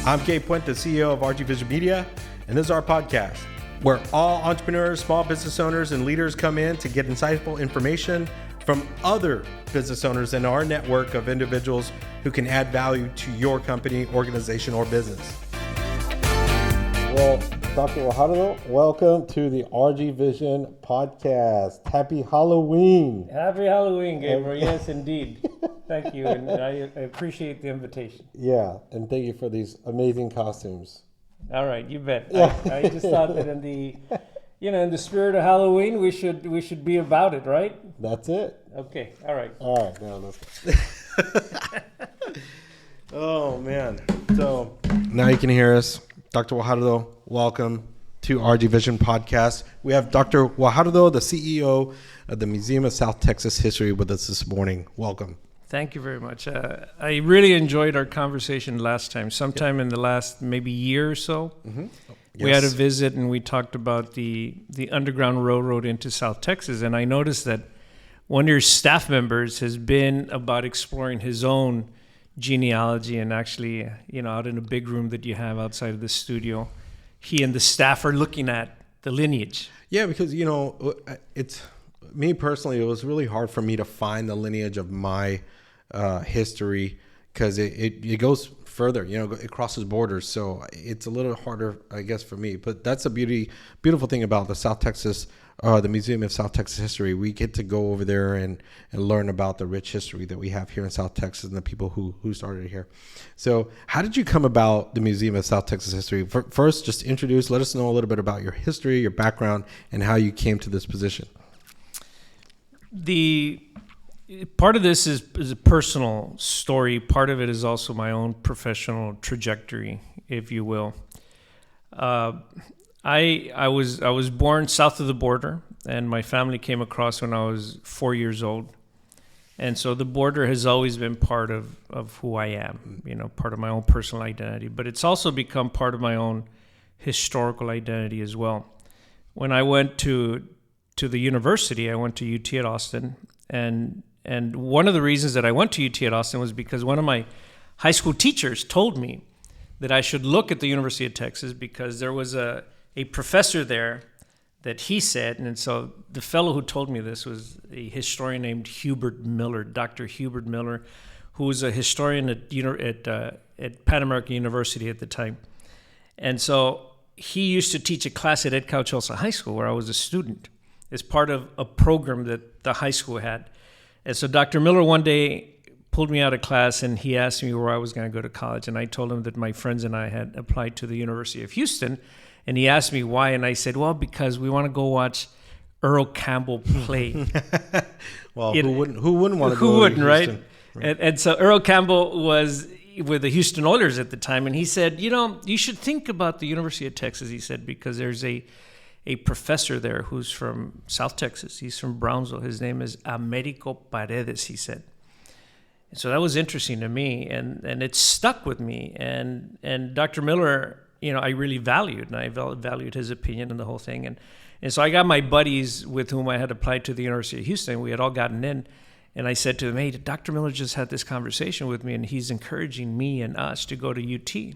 I'm Gabe Puente, CEO of RGV Vision Media, and this is our podcast, where all entrepreneurs, small business owners, and leaders come in to get insightful information from other business owners in our network of individuals who can add value to your company, organization, or business. Well, Dr. Guajardo, welcome to the RG Vision podcast. Happy Halloween. Happy Halloween, Gabriel. Yes, indeed. Thank you, and I appreciate the invitation. Yeah, and thank you for these amazing costumes. All right, you bet. I just thought that in the spirit of Halloween, we should be about it, right? That's it. Okay. All right. Now let's go. Oh man. So now you can hear us. Dr. Guajardo, welcome to RG Vision Podcast. We have Dr. Guajardo, the CEO of the Museum of South Texas History, with us this morning. Welcome. Thank you very much. I really enjoyed our conversation last time. Sometime in the last maybe year or so, we had a visit and we talked about the Underground Railroad into South Texas. And I noticed that one of your staff members has been about exploring his own genealogy, and actually, out in a big room that you have outside of the studio, he and the staff are looking at the lineage. Yeah, because, it's me personally, it was really hard for me to find the lineage of my history, because it goes further, it crosses borders. So it's a little harder, I guess, for me. But that's a beautiful thing about the South Texas, the Museum of South Texas History. We get to go over there and learn about the rich history that we have here in South Texas and the people who started it here. So how did you come about the Museum of South Texas History? First, just let us know a little bit about your history, your background, and how you came to this position. The part of this is a personal story. Part of it is also my own professional trajectory, if you will. I was born south of the border, and my family came across when I was 4 years old. And so the border has always been part of who I am, part of my own personal identity. But it's also become part of my own historical identity as well. When I went to the university, I went to UT at Austin, and one of the reasons that I went to UT at Austin was because one of my high school teachers told me that I should look at the University of Texas because there was a professor there that he said, and so the fellow who told me this was a historian named Hubert Miller, Dr. Hubert Miller, who was a historian at Pan American University at the time. And so he used to teach a class at Ed Cauchosa High School where I was a student as part of a program that the high school had. And so Dr. Miller one day pulled me out of class and he asked me where I was going to go to college. And I told him that my friends and I had applied to the University of Houston. And he asked me why. And I said, well, because we want to go watch Earl Campbell play. Well, who wouldn't want to go Who wouldn't, to Houston? Right? And so Earl Campbell was with the Houston Oilers at the time. And he said, you should think about the University of Texas, he said, because there's a professor there who's from South Texas. He's from Brownsville. His name is Americo Paredes, he said. And so that was interesting to me, and it stuck with me. And Dr. Miller, I really valued, and I valued his opinion and the whole thing. And so I got my buddies with whom I had applied to the University of Houston. We had all gotten in, and I said to them, hey, Dr. Miller just had this conversation with me, and he's encouraging me and us to go to UT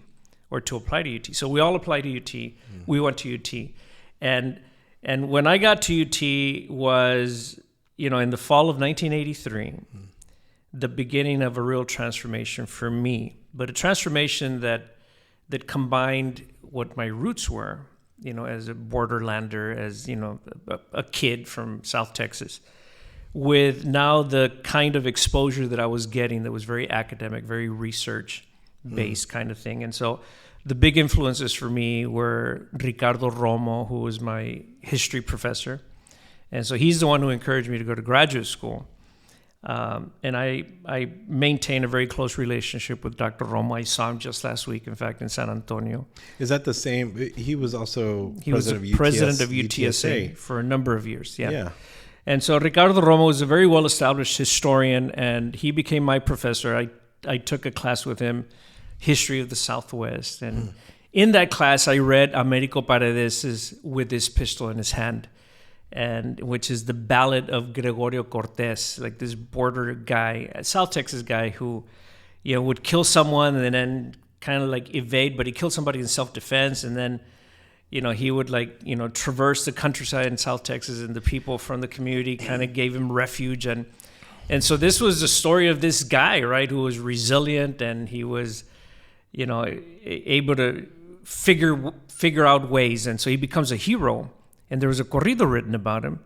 or to apply to UT. So we all applied to UT. We went to UT. And when I got to UT was, in the fall of 1983, the beginning of a real transformation for me, but a transformation that combined what my roots were, as a borderlander, as, a kid from South Texas, with now the kind of exposure that I was getting that was very academic, very research-based kind of thing. And so the big influences for me were Ricardo Romo, who was my history professor. And so he's the one who encouraged me to go to graduate school. And I maintain a very close relationship with Dr. Romo. I saw him just last week, in fact, in San Antonio. Is that the same? He was also president of UTSA for a number of years. Yeah. And so Ricardo Romo is a very well-established historian, and he became my professor. I took a class with him, History of the Southwest. And in that class, I read Americo Paredes with his pistol in his hand, and which is the ballad of Gregorio Cortés, like this border guy, a South Texas guy who would kill someone and then kind of like evade, but he killed somebody in self-defense, and then he would traverse the countryside in South Texas, and the people from the community kind of gave him refuge, and so this was the story of this guy, right, who was resilient, and he was able to figure out ways, and so he becomes a hero, and there was a corrido written about him.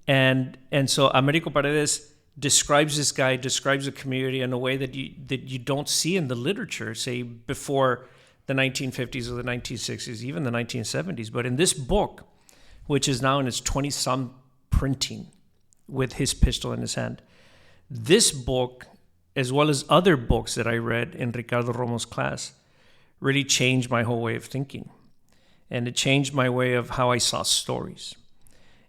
And so Americo Paredes describes this guy, describes the community in a way that you don't see in the literature, say before the 1950s or the 1960s, even the 1970s. But in this book, which is now in its 20-some printing with his pistol in his hand, this book, as well as other books that I read in Ricardo Romo's class, really changed my whole way of thinking. And it changed my way of how I saw stories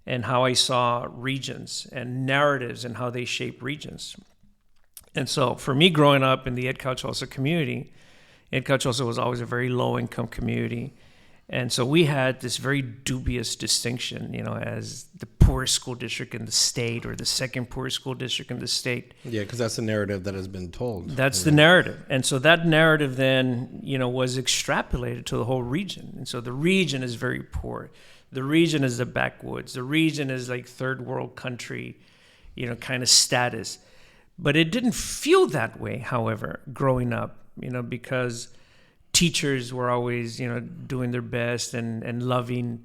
and how I saw regions and narratives and how they shape regions. And so for me, growing up in the Ed Cauchosa community, Ed Cauchosa was always a very low-income community. And so we had this very dubious distinction, as the poorest school district in the state or the second poorest school district in the state. Yeah, because that's the narrative that has been told. That's the narrative. And so that narrative then, was extrapolated to the whole region. And so the region is very poor. The region is the backwoods. The region is like third world country, kind of status. But it didn't feel that way, however, growing up, because teachers were always, doing their best and loving,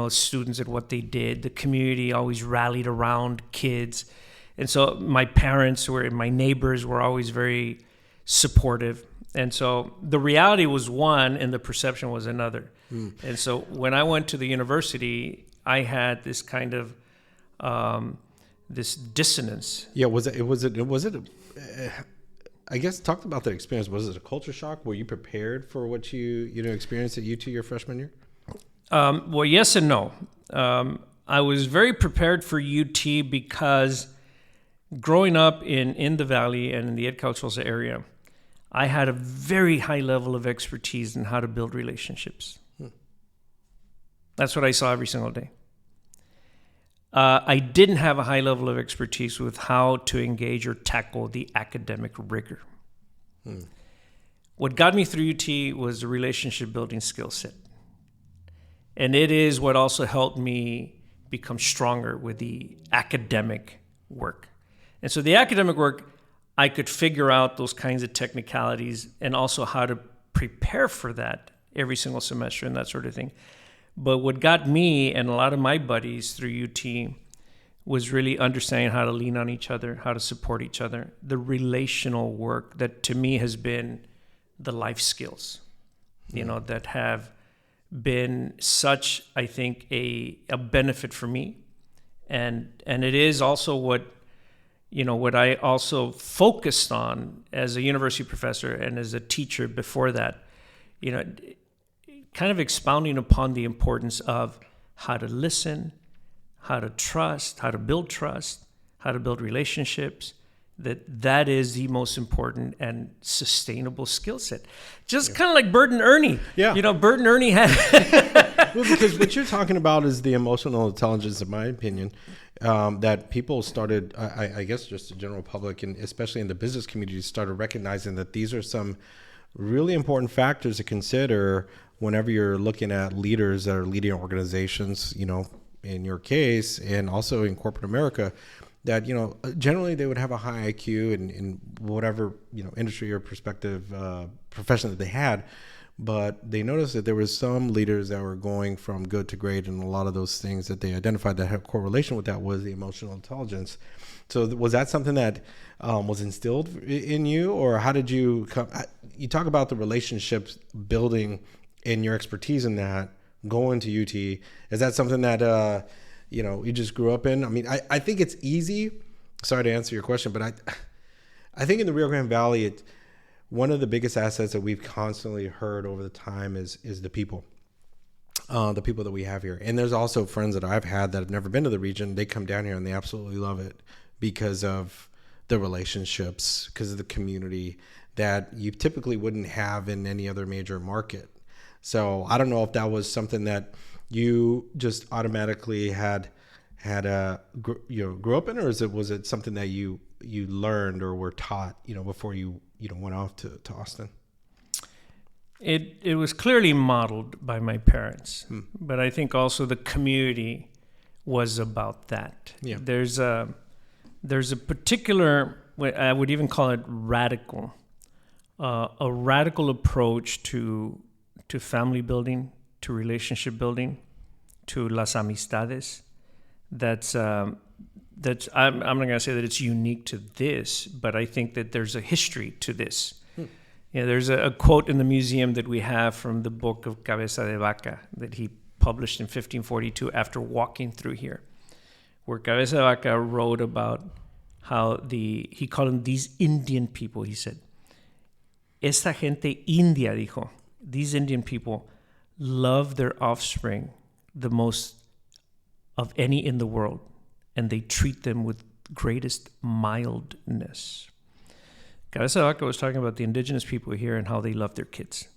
students at what they did. The community always rallied around kids. And so my my neighbors were always very supportive. And so the reality was one and the perception was another. And so when I went to the university, I had this kind of this dissonance. Yeah, was it I guess talk about that experience. Was it a culture shock? Were you prepared for what you experienced at UT your freshman year? Well, yes and no. I was very prepared for UT because growing up in the Valley and in the Ed Cauchosa area, I had a very high level of expertise in how to build relationships. That's what I saw every single day. I didn't have a high level of expertise with how to engage or tackle the academic rigor. What got me through UT was the relationship building skill set. And it is what also helped me become stronger with the academic work. And so the academic work, I could figure out those kinds of technicalities and also how to prepare for that every single semester and that sort of thing. But what got me and a lot of my buddies through UT was really understanding how to lean on each other, how to support each other, the relational work that to me has been the life skills, that have been such, I think, a benefit for me. And it is also what I also focused on as a university professor and as a teacher before that, kind of expounding upon the importance of how to listen, how to trust, how to build relationships, that is the most important and sustainable skill set. Just kind of like Bert and Ernie. Yeah. Bert and Ernie had... Well, because what you're talking about is the emotional intelligence, in my opinion, that people started, I guess just the general public, and especially in the business community, started recognizing that these are some really important factors to consider whenever you're looking at leaders that are leading organizations, in your case, and also in corporate America, that, generally they would have a high IQ in whatever, industry or perspective, profession that they had. But they noticed that there was some leaders that were going from good to great, and a lot of those things that they identified that had correlation with that was the emotional intelligence. So was that something that was instilled in you, or how did you come? You talk about the relationships building and your expertise in that going to UT. Is that something that you just grew up in? I mean, I think it's easy. Sorry to answer your question, but I think in the Rio Grande Valley, one of the biggest assets that we've constantly heard over the time is the people that we have here. And there's also friends that I've had that have never been to the region. They come down here and they absolutely love it because of the relationships, because of the community that you typically wouldn't have in any other major market. So I don't know if that was something that you just automatically had grew up in, or was it something that you learned or were taught, before you went off to Austin? It was clearly modeled by my parents, but I think also the community was about that. Yeah. There's a particular, I would even call it radical, a radical approach to family building, to relationship building, to las amistades. That's I'm not going to say that it's unique to this, but I think that there's a history to this. There's a quote in the museum that we have from the book of Cabeza de Vaca that he published in 1542 after walking through here, where Cabeza de Vaca wrote about how he called them these Indian people. He said, Esta gente india, dijo, these Indian people love their offspring the most of any in the world, and they treat them with greatest mildness. Cabeza de Vaca was talking about the indigenous people here and how they love their kids.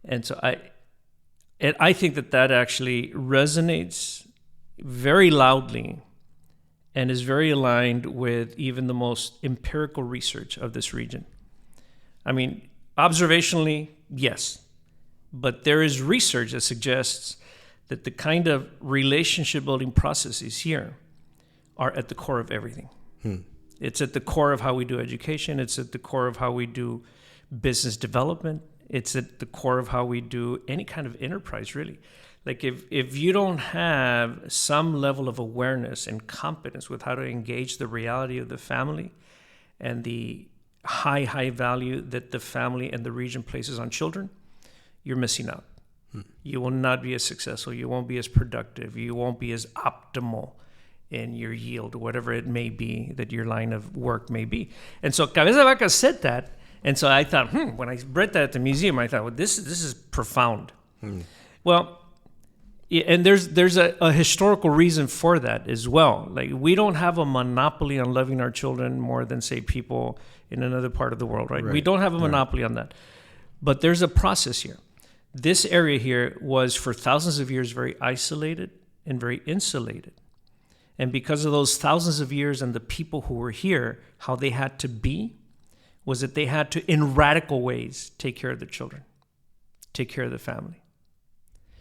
And so I think that actually resonates very loudly and is very aligned with even the most empirical research of this region. I mean, observationally, yes, but there is research that suggests that the kind of relationship building processes here are at the core of everything. It's at the core of how we do education. It's at the core of how we do business development. It's at the core of how we do any kind of enterprise, really. Like if you don't have some level of awareness and competence with how to engage the reality of the family and the high value that the family and the region places on children, you're missing out. You will not be as successful. You won't be as productive. You won't be as optimal in your yield, whatever it may be that your line of work may be. And so Cabeza de Vaca said that. And so I thought, when I read that at the museum, I thought, well, this is profound. Well, yeah, and there's a historical reason for that as well. Like, we don't have a monopoly on loving our children more than, say, people in another part of the world, right? We don't have a monopoly on that. But there's a process here. This area here was for thousands of years very isolated and very insulated. And because of those thousands of years and the people who were here, how they had to be was that they had to, in radical ways, take care of their children, take care of the family.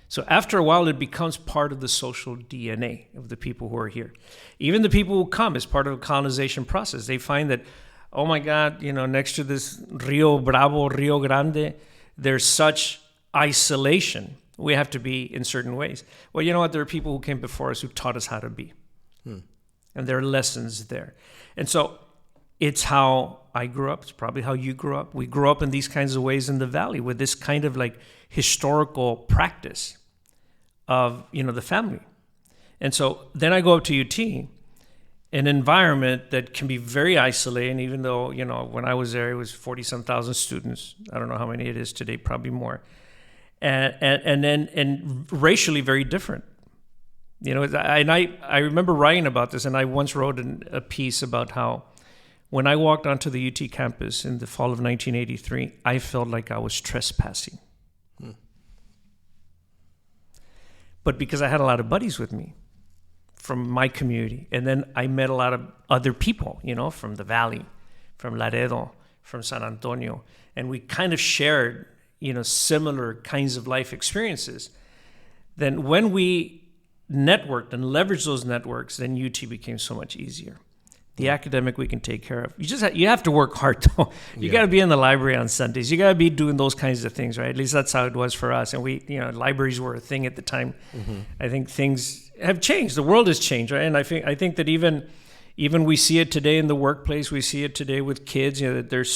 So after a while, it becomes part of the social DNA of the people who are here. Even the people who come as part of a colonization process, they find that, oh my God, next to this Rio Bravo, Rio Grande, there's such isolation. We have to be in certain ways. Well, you know what? There are people who came before us who taught us how to be. And there are lessons there. And so it's how I grew up. It's probably how you grew up. We grew up in these kinds of ways in the Valley with this kind of like historical practice of, the family. And so then I go up to UT, an environment that can be very isolating, even though, when I was there, it was 40-some thousand students. I don't know how many it is today, probably more. And racially very different. I remember writing about this, and I once wrote a piece about how when I walked onto the UT campus in the fall of 1983, I felt like I was trespassing. But because I had a lot of buddies with me from my community, and then I met a lot of other people, from the Valley, from Laredo, from San Antonio, and we kind of shared, similar kinds of life experiences. Then when we networked and leveraged those networks, then UT became so much easier. The academic we can take care of. You have to work hard though. You got to be in the library on Sundays. You got to be doing those kinds of things, right? At least that's how it was for us. And libraries were a thing at the time. I think things have changed. The world has changed, right? And I think that even we see it today in the workplace. We see it today with kids. That there's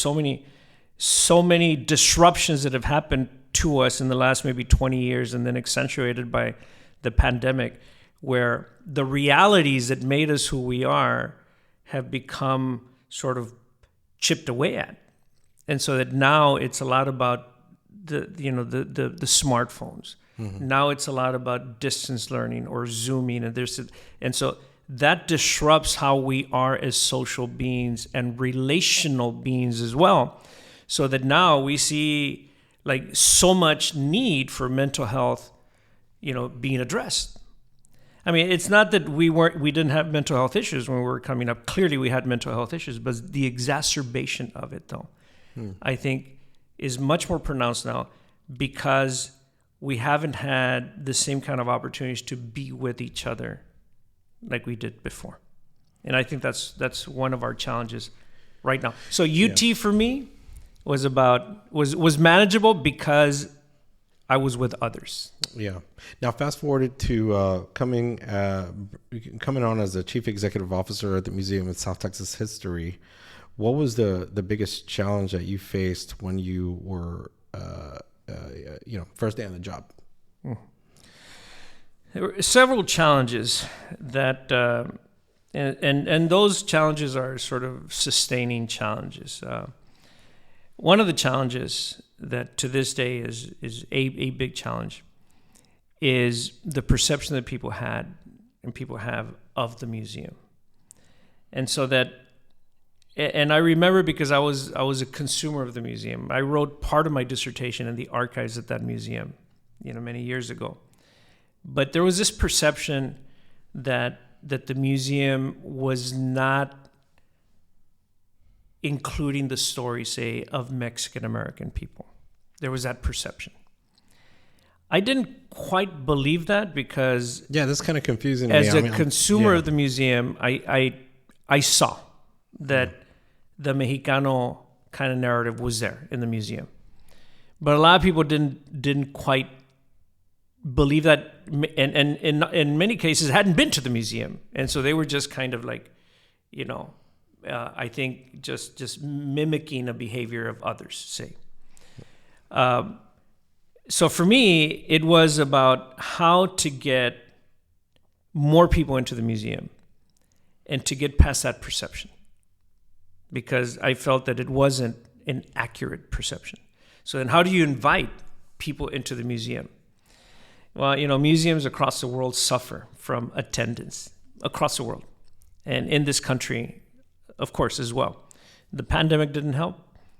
so many disruptions that have happened to us in the last maybe 20 years, and then accentuated by the pandemic, where the realities that made us who we are have become sort of chipped away at. And so that now it's a lot about the smartphones. Now it's a lot about distance learning or Zooming, and so that disrupts how we are as social beings and relational beings as well. So that now we see like so much need for mental health, being addressed. I mean, it's not that we didn't have mental health issues when we were coming up. Clearly we had mental health issues, but the exacerbation of it though I think, is much more pronounced now because we haven't had the same kind of opportunities to be with each other like we did before. And I think that's one of our challenges right now. So UT for me was manageable because I was with others. Yeah. Now, fast forwarded to coming on as the chief executive officer at the Museum of South Texas History. What was the biggest challenge that you faced when you were, first day on the job? There were several challenges that, and those challenges are sort of sustaining challenges. One of the challenges that to this day is a big challenge is the perception that people had and people have of the museum. And so and I remember because I was a consumer of the museum. I wrote part of my dissertation in the archives at that museum, many years ago. But there was this perception that the museum was not including the story, say, of Mexican American people. There was that perception. I didn't quite believe that because that's kind of confusing. As a consumer of the museum, I saw that the Mexicano kind of narrative was there in the museum, but a lot of people didn't quite believe that, and in many cases hadn't been to the museum, and so they were just kind of like, I think just mimicking a behavior of others, say. So for me, it was about how to get more people into the museum and to get past that perception, because I felt that it wasn't an accurate perception. So then how do you invite people into the museum? Well, museums across the world suffer from attendance across the world, and in this country, of course, as well. The pandemic didn't help.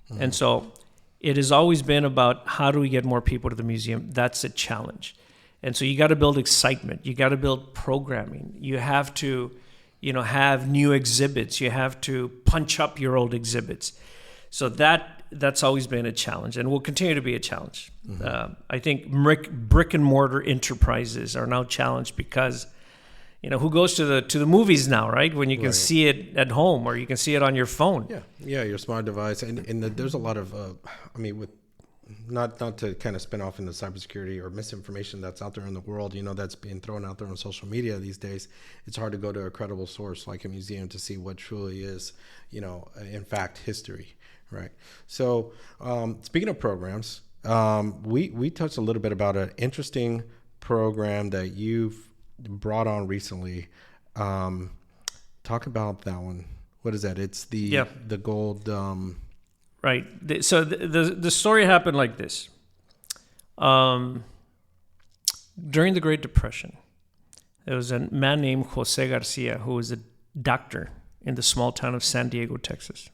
Mm-hmm. And so it has always been about how do we get more people to the museum? That's a challenge. And so you got to build excitement. You got to build programming. You have to, have new exhibits. You have to punch up your old exhibits. So that's always been a challenge and will continue to be a challenge. Mm-hmm. I think brick and mortar enterprises are now challenged because who goes to the movies now, right? When you can see it at home or you can see it on your phone. Yeah, your smart device. And there's a lot of, with not to kind of spin off into cybersecurity or misinformation that's out there in the world, that's being thrown out there on social media these days. It's hard to go to a credible source like a museum to see what truly is, in fact, history, right? So speaking of programs, we touched a little bit about an interesting program that you've brought on recently. Talk about that one. What is that? It's the gold. Right. So the story happened like this. During the Great Depression, there was a man named Jose Garcia who was a doctor in the small town of San Diego, Texas.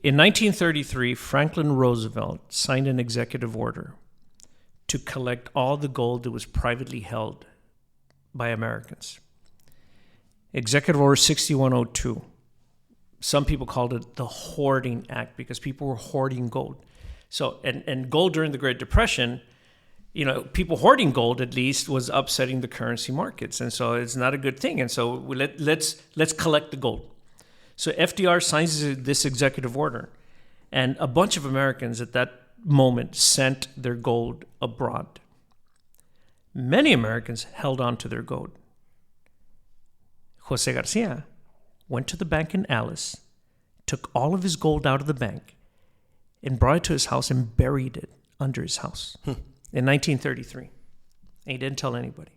In 1933, Franklin Roosevelt signed an executive order to collect all the gold that was privately held by Americans. Executive Order 6102. Some people called it the Hoarding Act because people were hoarding gold. So, and gold during the Great Depression, people hoarding gold at least was upsetting the currency markets, and so it's not a good thing. And so let's collect the gold. So FDR signs this executive order, and a bunch of Americans at that moment sent their gold abroad. Many Americans held on to their gold. Jose Garcia went to the bank in Alice, took all of his gold out of the bank, and brought it to his house and buried it under his house in 1933. And he didn't tell anybody.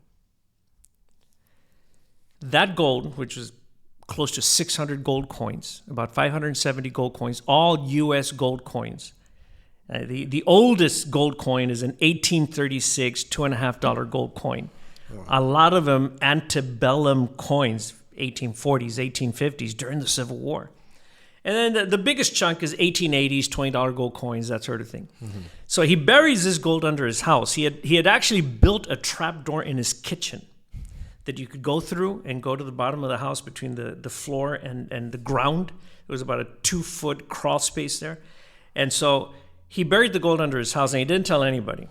That gold, which was close to 600 gold coins, about 570 gold coins, all U.S. gold coins. The oldest gold coin is an 1836 $2.50 gold coin. Wow. A lot of them antebellum coins, 1840s, 1850s, during the Civil War. And then the biggest chunk is 1880s, $20 gold coins, that sort of thing. Mm-hmm. So he buries this gold under his house. He had actually built a trap door in his kitchen that you could go through and go to the bottom of the house between the floor and the ground. It was about a 2-foot crawl space there. And so he buried the gold under his house, and he didn't tell anybody.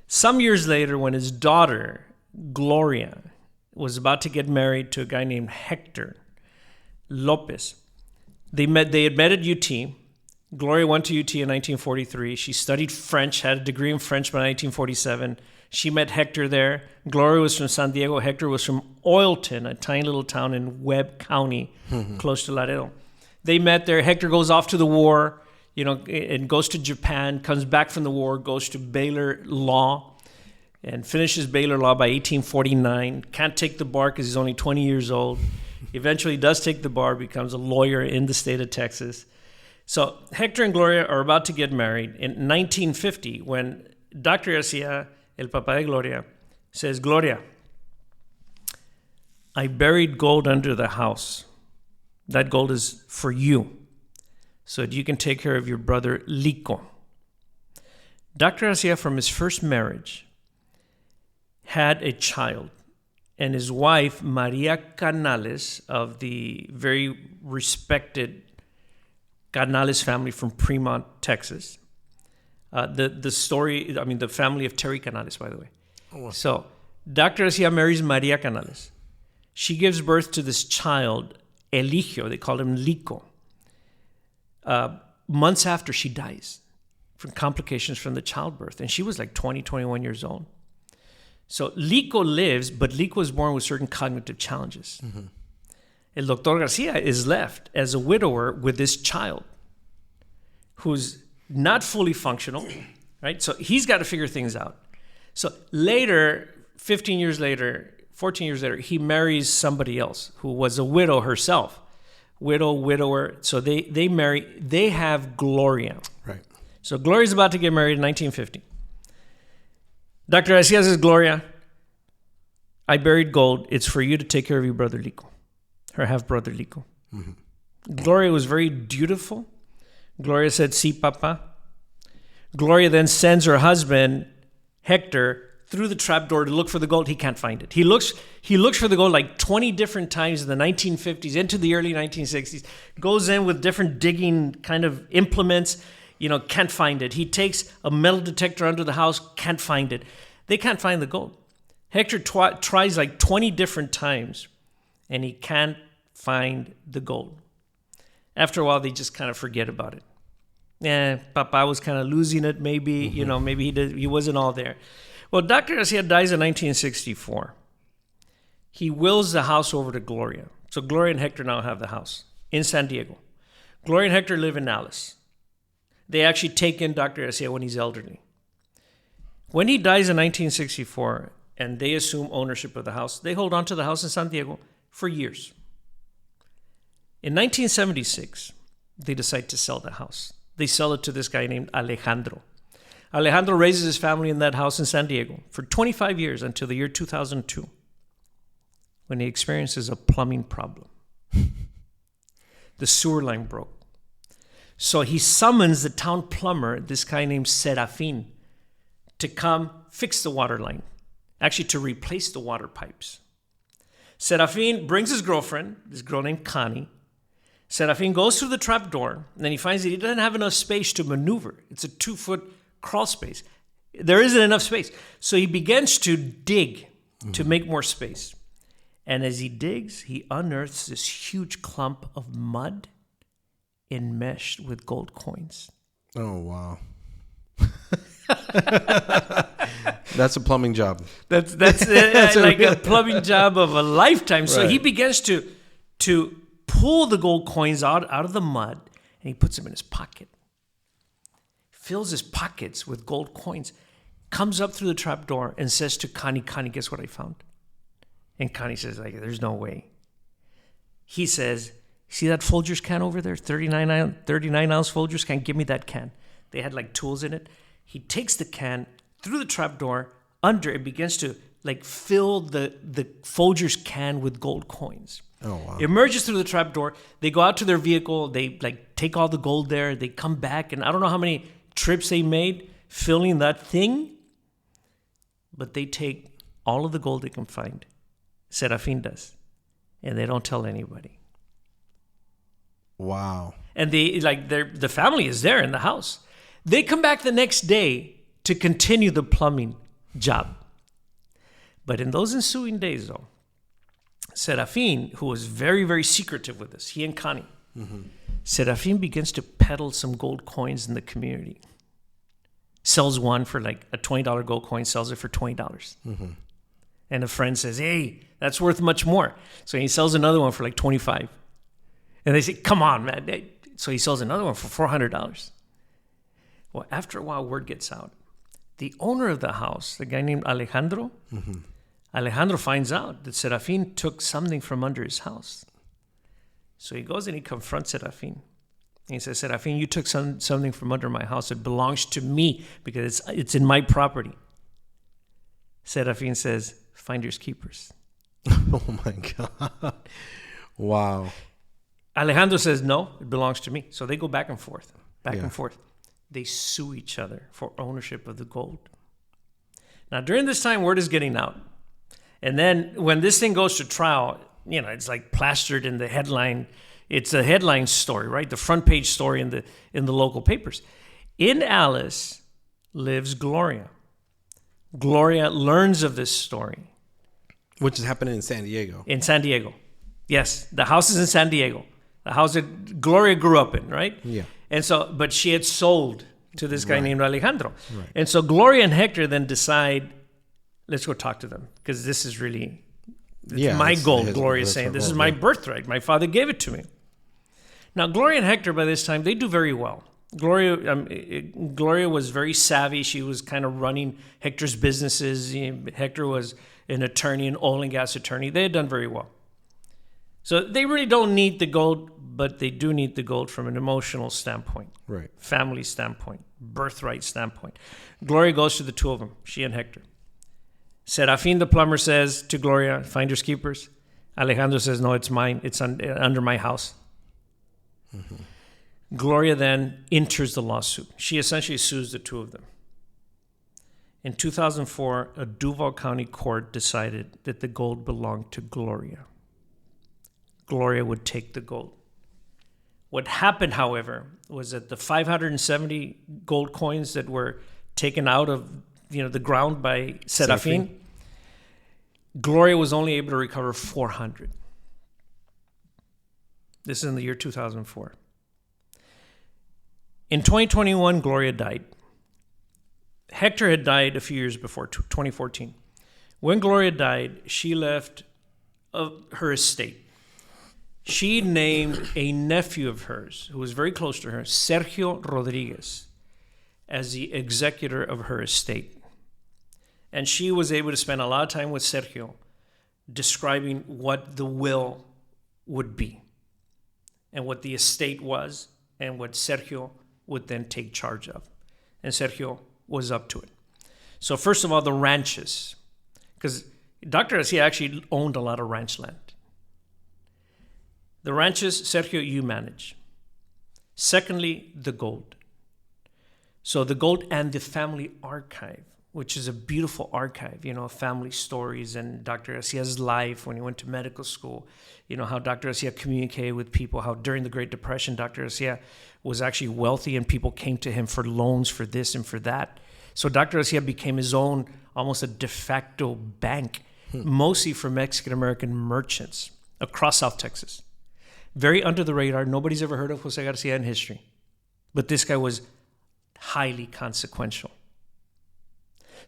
Some years later, when his daughter, Gloria, was about to get married to a guy named Hector Lopez, they had met at UT. Gloria went to UT in 1943. She studied French, had a degree in French by 1947. She met Hector there. Gloria was from San Diego. Hector was from Oilton, a tiny little town in Webb County, close to Laredo. They met there. Hector goes off to the war, and goes to Japan, comes back from the war, goes to Baylor Law, and finishes Baylor Law by 1849. Can't take the bar because he's only 20 years old. Eventually does take the bar, becomes a lawyer in the state of Texas. So Hector and Gloria are about to get married in 1950 when Dr. Garcia, el papá de Gloria, says, Gloria, I buried gold under the house. That gold is for you so that you can take care of your brother Lico. Dr. Garcia, from his first marriage, had a child, and his wife, Maria Canales, of the very respected Canales family from Fremont, Texas. The family of Terry Canales, by the way. Oh, wow. So Dr. Garcia marries Maria Canales. She gives birth to this child, Eligio. They called him Lico. Months after she dies from complications from the childbirth. And she was like 20, 21 years old. So Lico lives, but Lico was born with certain cognitive challenges. Mm-hmm. El Dr. Garcia is left as a widower with this child who's not fully functional, right? So he's got to figure things out. So later, 14 years later, he marries somebody else who was a widow herself. Widower. So they marry, they have Gloria. Right. So Gloria's about to get married in 1950. Dr. Garcia says, Gloria, I buried gold. It's for you to take care of your brother Lico, her half-brother Lico. Mm-hmm. Gloria was very dutiful. Gloria said, sí, papa. Gloria then sends her husband, Hector, through the trapdoor to look for the gold. He can't find it. He looks for the gold like 20 different times in the 1950s, into the early 1960s, goes in with different digging kind of implements, can't find it. He takes a metal detector under the house, can't find it. They can't find the gold. Hector tries like 20 different times, and he can't find the gold. After a while, they just kind of forget about it. Papa was kind of losing it, maybe, mm-hmm. Maybe he wasn't all there. Well, Dr. Garcia dies in 1964. He wills the house over to Gloria. So Gloria and Hector now have the house in San Diego. Gloria and Hector live in Alice. They actually take in Dr. Garcia when he's elderly. When he dies in 1964 and they assume ownership of the house, they hold on to the house in San Diego for years. In 1976, they decide to sell the house. They sell it to this guy named Alejandro. Alejandro raises his family in that house in San Diego for 25 years until the year 2002, when he experiences a plumbing problem. The sewer line broke. So he summons the town plumber, this guy named Serafin, to come fix the water line, actually to replace the water pipes. Serafin brings his girlfriend, this girl named Connie. Serafin goes through the trap door, and then he finds that he doesn't have enough space to maneuver. It's a 2-foot crawl space. There isn't enough space. So he begins to dig to make more space. And as he digs, he unearths this huge clump of mud enmeshed with gold coins. Oh, wow. That's a plumbing job. That's like a plumbing job of a lifetime. So he begins to pull the gold coins out of the mud, and he puts them in his pocket. Fills his pockets with gold coins, comes up through the trap door and says to Connie, guess what I found? And Connie says, there's no way. He says, see that Folgers can over there? 39-ounce Folgers can? Give me that can. They had tools in it. He takes the can through the trap door under and begins to fill the Folgers can with gold coins. Oh, wow. Emerges through the trap door. They go out to their vehicle. They take all the gold there. They come back, and I don't know how many trips they made filling that thing, but they take all of the gold they can find Serafin does. And they don't tell anybody. Wow. And the family is there in the house. They come back the next day to continue the plumbing job. But in those ensuing days, though, Serafin, who was very, very secretive with this, he and Connie, Serafin begins to peddle some gold coins in the community. Sells one for like a $20 gold coin, sells it for $20. And a friend says, hey, that's worth much more. So he sells another one for like $25. And they say, come on, man. So he sells another one for $400. Well, after a while, word gets out. The owner of the house, the guy named Alejandro, Alejandro finds out that Serafin took something from under his house. So he goes and he confronts Serafin. And he says, Serafin, you took something from under my house. It belongs to me because it's in my property. Serafin says, finders keepers. Oh, my God. Wow. Alejandro says, no, it belongs to me. So they go back and forth, and forth. They sue each other for ownership of the gold. Now, during this time, word is getting out. And then when this thing goes to trial, it's like plastered in the headline. It's a headline story, right? The front page story in the local papers. In Alice lives Gloria. Gloria learns of this story. Which is happening in San Diego. In San Diego. Yes, the house is in San Diego. The house that Gloria grew up in, right? Yeah. And so, but she had sold to this guy named Alejandro. Right. And so Gloria and Hector then decide, let's go talk to them because this is really my gold. Gloria is saying, this is my birthright. My father gave it to me. Now, Gloria and Hector, by this time, they do very well. Gloria was very savvy. She was kind of running Hector's businesses. Hector was an attorney, an oil and gas attorney. They had done very well. So they really don't need the gold, but they do need the gold from an emotional standpoint, right? Family standpoint, birthright standpoint. Gloria goes to the two of them, she and Hector. Serafin, the plumber, says to Gloria, finders keepers. Alejandro says, no, it's mine. It's under my house. Gloria then enters the lawsuit. She essentially sues the two of them. In 2004, a Duval County court decided that the gold belonged to Gloria. Gloria would take the gold. What happened, however, was that the 570 gold coins that were taken out of the ground by Serafin, Gloria was only able to recover 400. This is in the year 2004. In 2021, Gloria died. Hector had died a few years before, 2014. When Gloria died, she left her estate. She named a nephew of hers, who was very close to her, Sergio Rodriguez, as the executor of her estate. And she was able to spend a lot of time with Sergio describing what the will would be and what the estate was and what Sergio would then take charge of. And Sergio was up to it. So first of all, the ranches, because Dr. Garcia actually owned a lot of ranch land. The ranches, Sergio, you manage. Secondly, the gold. So the gold and the family archive, which is a beautiful archive, family stories and Dr. Garcia's life when he went to medical school, how Dr. Garcia communicated with people, how during the Great Depression, Dr. Garcia was actually wealthy and people came to him for loans for this and for that. So Dr. Garcia became his own, almost a de facto bank, mostly for Mexican-American merchants across South Texas. Very under the radar. Nobody's ever heard of Jose Garcia in history. But this guy was highly consequential.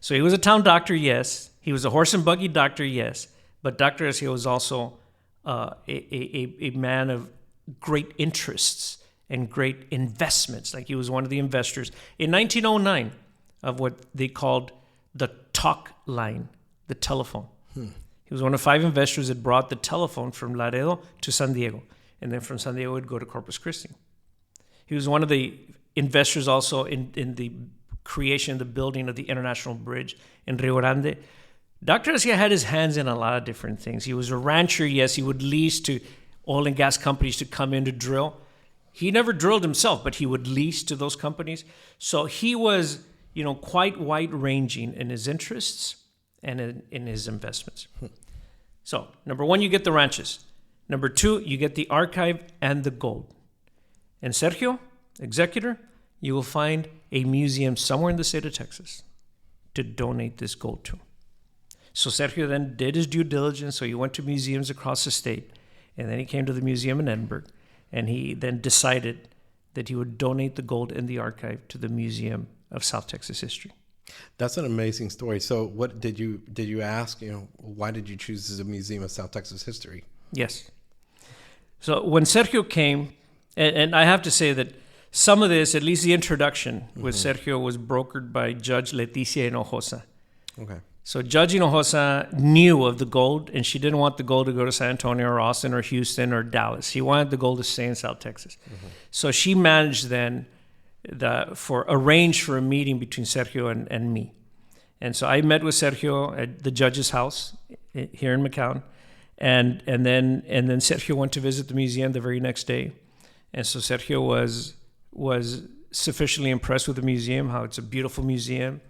So he was a town doctor, yes. He was a horse and buggy doctor, yes. But Dr. Garcia was also a man of great interests and great investments. Like he was one of the investors in 1909 of what they called the talk line, the telephone. He was one of 5 investors that brought the telephone from Laredo to San Diego. And then from San Diego, it would go to Corpus Christi. He was one of the investors also in the creation, the building of the International Bridge in Rio Grande. Dr. Garcia had his hands in a lot of different things. He was a rancher, yes. He would lease to oil and gas companies to come in to drill. He never drilled himself, but he would lease to those companies. So he was, quite wide-ranging in his interests and in his investments. So, number one, you get the ranches. Number two, you get the archive and the gold. And Sergio, executor, you will find a museum somewhere in the state of Texas to donate this gold to. So Sergio then did his due diligence. So he went to museums across the state, and then he came to the museum in Edinburgh, and he then decided that he would donate the gold in the archive to the Museum of South Texas History. That's an amazing story. So what did you ask, why did you choose the Museum of South Texas History? Yes. So when Sergio came, and I have to say that some of this, at least the introduction with Sergio, was brokered by Judge Leticia Hinojosa. Okay. So Judge Hinojosa knew of the gold, and she didn't want the gold to go to San Antonio or Austin or Houston or Dallas. She wanted the gold to stay in South Texas. So she managed then arrange for a meeting between Sergio and me. And so I met with Sergio at the judge's house here in McAllen, and then Sergio went to visit the museum the very next day. And so Sergio was sufficiently impressed with the museum, how it's a beautiful museum,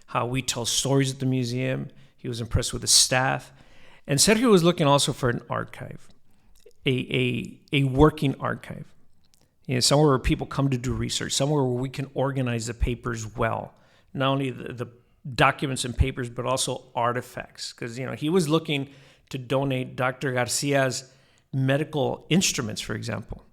how we tell stories at the museum. He was impressed with the staff. And Sergio was looking also for an archive, a working archive. Somewhere where people come to do research, somewhere where we can organize the papers well. Not only the documents and papers, but also artifacts. Because, he was looking to donate Dr. Garcia's medical instruments, for example.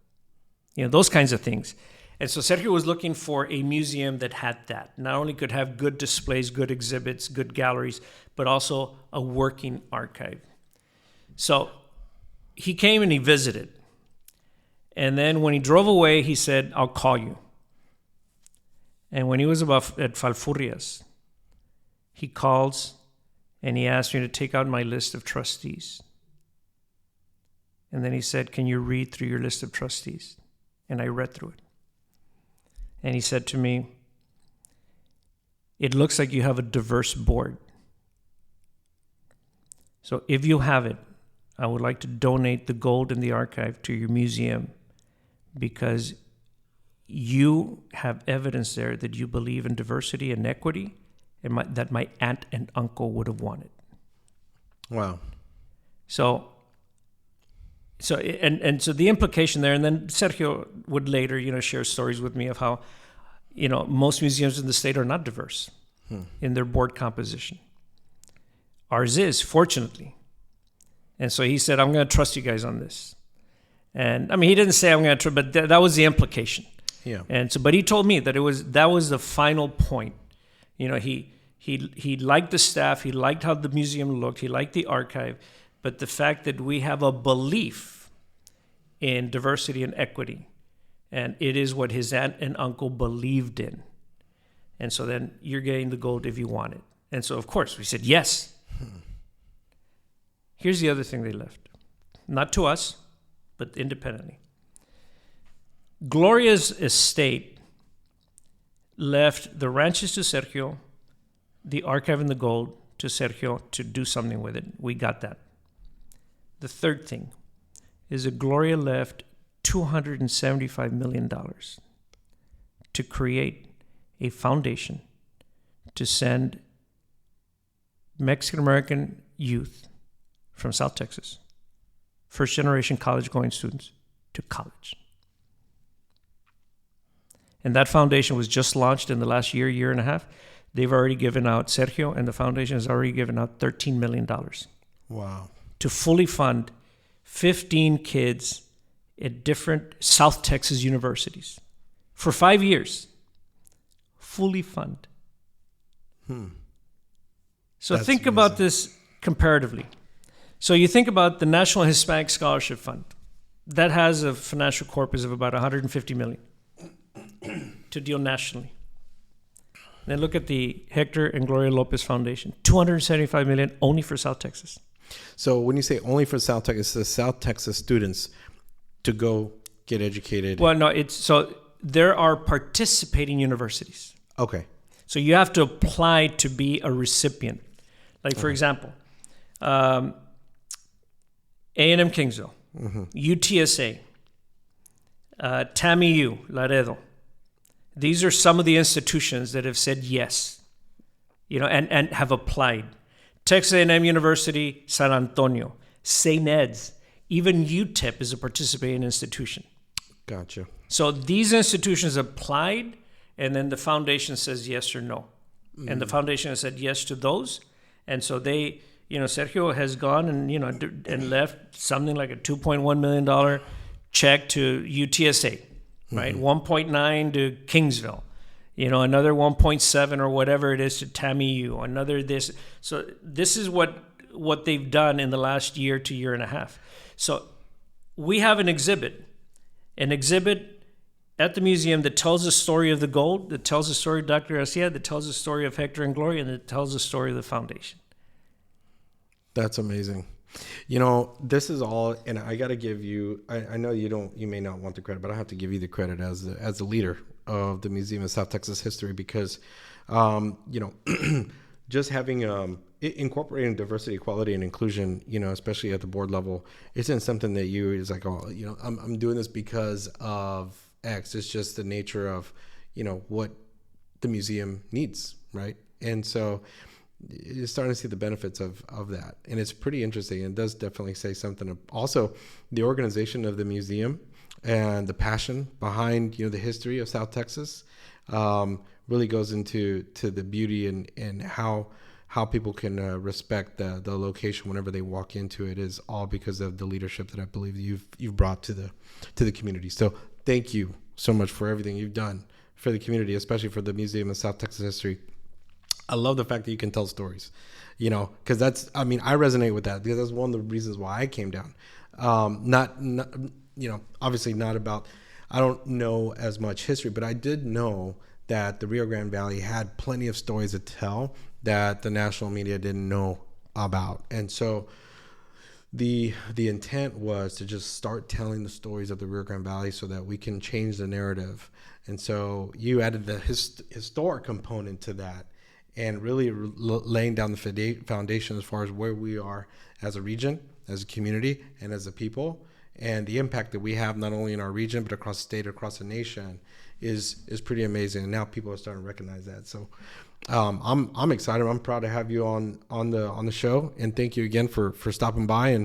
Those kinds of things. And so Sergio was looking for a museum that had that. Not only could have good displays, good exhibits, good galleries, but also a working archive. So he came and he visited. And then when he drove away, he said, I'll call you. And when he was at Falfurrias, he calls and he asked me to take out my list of trustees. And then he said, can you read through your list of trustees? And I read through it. And he said to me, it looks like you have a diverse board. So if you have it, I would like to donate the gold in the archive to your museum because you have evidence there that you believe in diversity and equity and that my aunt and uncle would have wanted. Wow. So the implication there, and then Sergio would later, share stories with me of how, most museums in the state are not diverse in their board composition. Ours is, fortunately. And so he said, I'm going to trust you guys on this. And he didn't say I'm going to trust, but that was the implication. Yeah. And so, but he told me that that was the final point. He liked the staff, he liked how the museum looked, he liked the archive. But the fact that we have a belief in diversity and equity, and it is what his aunt and uncle believed in. And so then you're getting the gold if you want it. And so, of course, we said yes. Here's the other thing they left. Not to us, but independently. Gloria's estate left the ranches to Sergio, the archive and the gold to Sergio to do something with it. We got that. The third thing is that Gloria left $275 million to create a foundation to send Mexican-American youth from South Texas, first-generation college-going students, to college. And that foundation was just launched in the last year and a half. They've already given out, Sergio and the foundation has already given out $13 million. Wow. To fully fund 15 kids at different South Texas universities for 5 years. Fully fund. So That's think about this comparatively. So you think about the National Hispanic Scholarship Fund. That has a financial corpus of about $150 million to deal nationally. Then look at the Hector and Gloria Lopez Foundation, $275 million only for South Texas. So when you say only for South Texas, the South Texas students to go get educated. Well, no, so there are participating universities. Okay. So you have to apply to be a recipient. Like, for example, A&M Kingsville, UTSA, TAMIU, Laredo. These are some of the institutions that have said yes, and have applied. Texas A&M University, San Antonio, St. Ed's, even UTEP is a participating institution. Gotcha. So these institutions applied, and then the foundation says yes or no. And the foundation has said yes to those. And so they, Sergio has gone and left something like a $2.1 million check to UTSA, right? 1.9 to Kingsville, another 1.7 or whatever it is to TAMIU, another this. So this is what they've done in the last year to year and a half. So we have an exhibit at the museum that tells the story of the gold, that tells the story of Dr. Garcia, that tells the story of Hector and Gloria, and that tells the story of the foundation. That's amazing. This is all, and I got to give you, I know you may not want the credit, but I have to give you the credit as the leader of the Museum of South Texas History, because, just having, incorporating diversity, equality, and inclusion, especially at the board level, isn't something that it's like, I'm doing this because of X. It's just the nature of, what the museum needs, right? And so you're starting to see the benefits of that. And it's pretty interesting. It does definitely say something. Also, the organization of the museum and the passion behind, the history of South Texas really goes into the beauty and how people can respect the location whenever they walk into it, is all because of the leadership that I believe you've brought to the community. So thank you so much for everything you've done for the community, especially for the Museum of South Texas History. I love the fact that you can tell stories, because I resonate with that, because that's one of the reasons why I came down. Not obviously not about, I don't know as much history, but I did know that the Rio Grande Valley had plenty of stories to tell that the national media didn't know about. And so the intent was to just start telling the stories of the Rio Grande Valley so that we can change the narrative. And so you added the historic component to that, and really laying down the foundation as far as where we are as a region, as a community, and as a people, and the impact that we have not only in our region but across the state, across the nation, is pretty amazing. And now people are starting to recognize that. So I'm excited. I'm proud to have you on the show, and thank you again for stopping by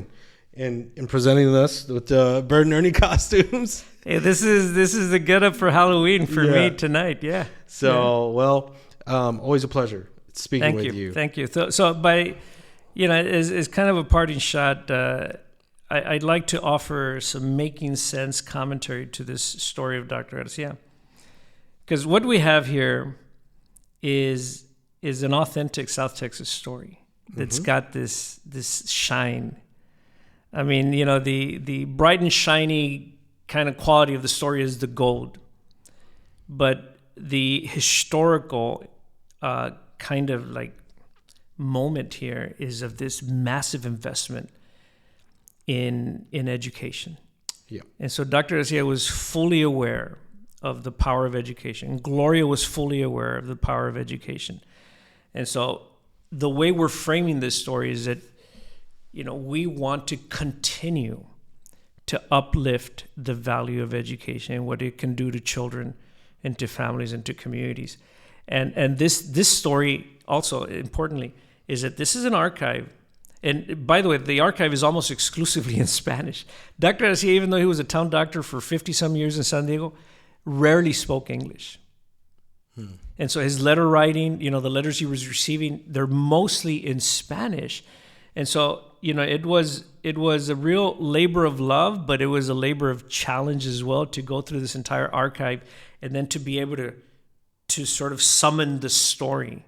and presenting us with Bert and Ernie costumes. Hey, this is the get up for Halloween for me tonight. Yeah. So always a pleasure speaking with you. Thank you. So by, as kind of a parting shot, I'd like to offer some making sense commentary to this story of Dr. Garcia. Because what we have here is an authentic South Texas story that's got this shine. I mean, the bright and shiny kind of quality of the story is the gold. But the historical kind of like moment here is of this massive investment in education. Yeah. And so Dr. Garcia was fully aware of the power of education. Gloria was fully aware of the power of education. And so the way we're framing this story is that, we want to continue to uplift the value of education and what it can do to children and to families and to communities. And this story also, importantly, is that this is an archive. And by the way, the archive is almost exclusively in Spanish. Dr. Garcia, even though he was a town doctor for 50-some years in San Diego, rarely spoke English. And so his letter writing, the letters he was receiving, they're mostly in Spanish. And so, it was a real labor of love, but it was a labor of challenge as well to go through this entire archive and then to be able to sort of summon the story.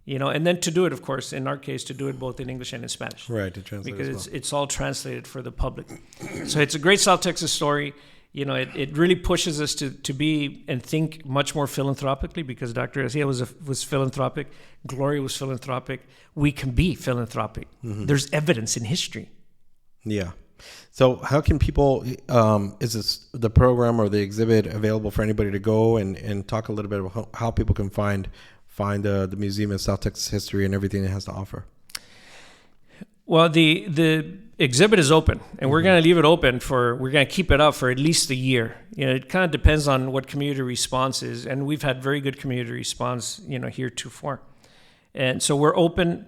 And then to do it, of course, in our case, to do it both in English and in Spanish. Right, to translate because it's all translated for the public. So it's a great South Texas story. It really pushes us to be and think much more philanthropically, because Dr. Garcia was philanthropic. Gloria was philanthropic. We can be philanthropic. There's evidence in history. Yeah. So how can people, is this the program or the exhibit available for anybody to go and talk a little bit about how people can find the Museum of South Texas History and everything it has to offer? Well, the exhibit is open, and we're going to leave it open we're going to keep it up for at least a year. It kind of depends on what community response is, and we've had very good community response, heretofore. And so we're open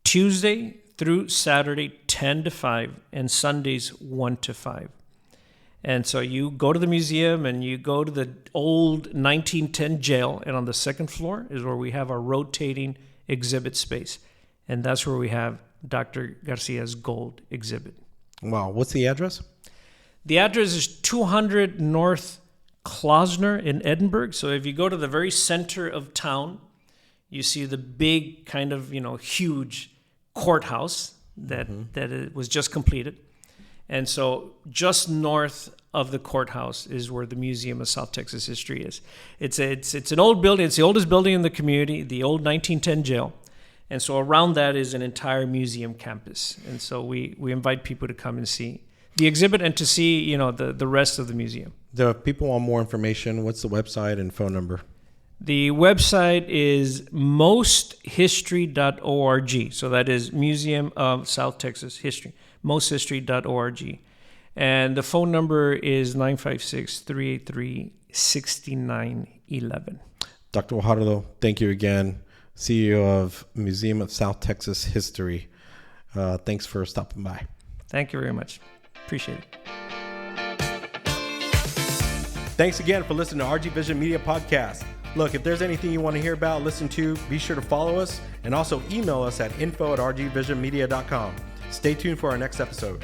Tuesday through Saturday, 10 to 5, and Sundays, 1 to 5. And so you go to the museum and you go to the old 1910 jail, and on the second floor is where we have our rotating exhibit space. And that's where we have Dr. Garcia's gold exhibit. Wow. What's the address? The address is 200 North Klosner in Edinburgh. So if you go to the very center of town, you see the big kind of, huge courthouse that it was just completed. And so just north of the courthouse is where the Museum of South Texas History is. It's an old building. It's the oldest building in the community, the old 1910 jail. And so around that is an entire museum campus. And so we invite people to come and see the exhibit and to see, the rest of the museum. The people want more information. What's the website and phone number? The website is mosthistory.org. So that is Museum of South Texas History, mosthistory.org. And the phone number is 956-383-6911. Dr. Guajardo, thank you again. CEO of Museum of South Texas History. Thanks for stopping by. Thank you very much. Appreciate it. Thanks again for listening to RG Vision Media Podcast. Look, if there's anything you want to hear about, listen to, be sure to follow us and also email us at info@rgvisionmedia.com. Stay tuned for our next episode.